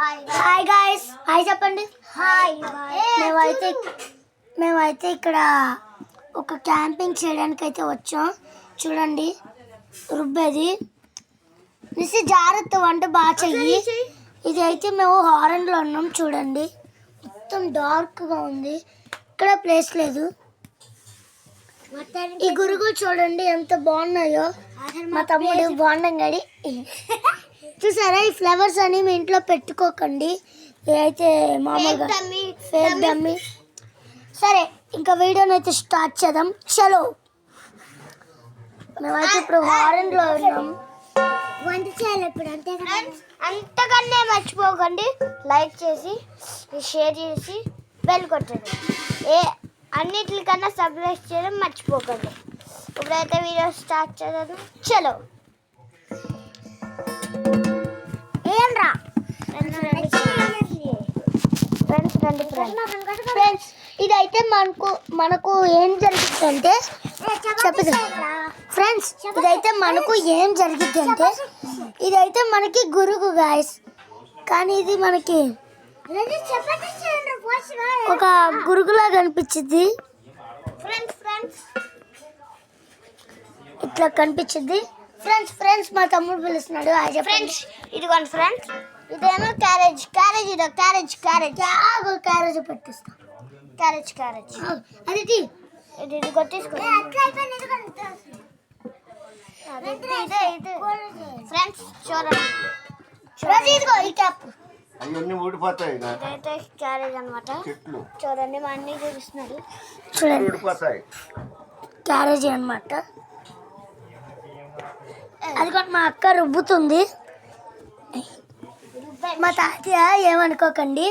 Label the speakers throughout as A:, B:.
A: Hi guys, hi చెప్పండి.
B: Hi.
A: మేమైతే ఇక్కడ ఒక క్యాంపింగ్ చేయడానికి అయితే వచ్చాం. చూడండి రుబ్బేది నిసి జాగ్రత్త వంట బాగా చెయ్యి. ఇది అయితే మేము హారన్లో ఉన్నాం. చూడండి మొత్తం డార్క్గా ఉంది, ఇక్కడ ప్లేస్ లేదు. ఈ గురుగులు చూడండి ఎంత బాగున్నాయో. మా తమ్ముడు బాగున్నాం గడి. చూసారా, ఈ ఫ్లవర్స్ అని మీ ఇంట్లో పెట్టుకోకండి, ఇదైతే మామూలుగా ఫేక్ డమ్మీ. సరే, ఇంకా వీడియోని అయితే స్టార్ట్ చేద్దాం. చలో, మేమైతే ఇప్పుడు హారన్లో ఉన్నాం.
B: వంట చేయాలి ఇప్పుడు, అంతే కదా.
A: అంతకన్నా మర్చిపోకండి లైక్ చేసి షేర్ చేసి బెల్ కొట్టండి. అన్నిటికన్నా సబ్స్క్రైబ్ చేయడం మర్చిపోకండి. ఇప్పుడైతే వీడియో స్టార్ట్ చేద్దాం. చలో ఫ్రెండ్స్, ఇదైతే మనకు ఏం జరుగుతుందంటే చెప్పదు ఫ్రెండ్స్. ఇదైతే మనకు ఏం జరిగిద్దంటే ఇదైతే మనకి గురుగు గాయస్, కానీ ఇది మనకి ఒక గురుగులా కనిపించింది. ఇట్లా కనిపించింది. ఫ్రెండ్స్ మా తమ్ముడు పిలుస్తున్నాడు. ఫ్రెండ్స్ ఇదిగోండి ఫ్రెండ్స్, ఇదేమో క్యారేజ్. ఇదో క్యారేజ్ పెట్టిస్తా. క్యారేజ్ అది ఇది కొట్టేసుకో. ఫ్రెండ్స్ చూడండి, ఇదిగో ఈ క్యాప్.
C: అవన్నీ ఊడిపోతాయి.
A: ఇదైతే క్యారేజ్ అనమాట. చూడండి మా అన్నీ చూపిస్తున్నాడు. చూడండి
C: ఊడిపోతాయి,
A: క్యారేజ్ అనమాట. అది కూడా మా అక్క రుబ్బుతుంది. మా తాతయ్య ఏమనుకోకండి.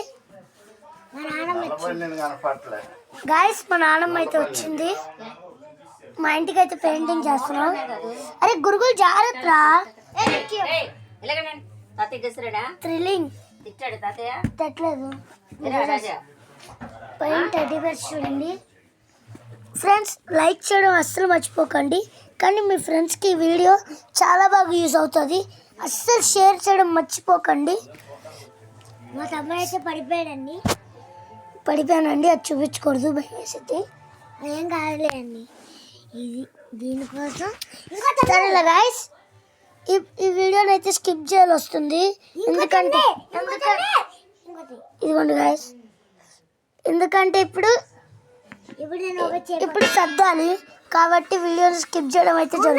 A: గాయస్, మా నాన్నమ్మ అయితే వచ్చింది. మా ఇంటికి అయితే పెయింటింగ్ చేస్తున్నాం. అరే గురుగులు జాగ్రత్త. థ్రిల్లింగ్ తిట్టలేదు. పెయింట్ అడివర్స్ చూడండి ఫ్రెండ్స్. లైక్ చేయడం అస్సలు మర్చిపోకండి, కానీ మీ ఫ్రెండ్స్కి ఈ వీడియో చాలా బాగా యూజ్ అవుతుంది. అస్సలు షేర్ చేయడం మర్చిపోకండి.
B: మా తమ్ముడు అయితే
A: పడిపోయానండి, అది చూపించకూడదు, భయవేసింది.
B: ఏం కాదులే అండి, ఇది దీనికోసం.
A: సరేలే గాయస్, ఈ వీడియోని అయితే స్కిప్ చేయాలి వస్తుంది. ఎందుకంటే ఇదిగోండి గాయస్, ఎందుకంటే ఇప్పుడు సర్దాలి కాబట్టి వీడియోని స్కిప్ చేయడం అయితే జరుగుతుంది.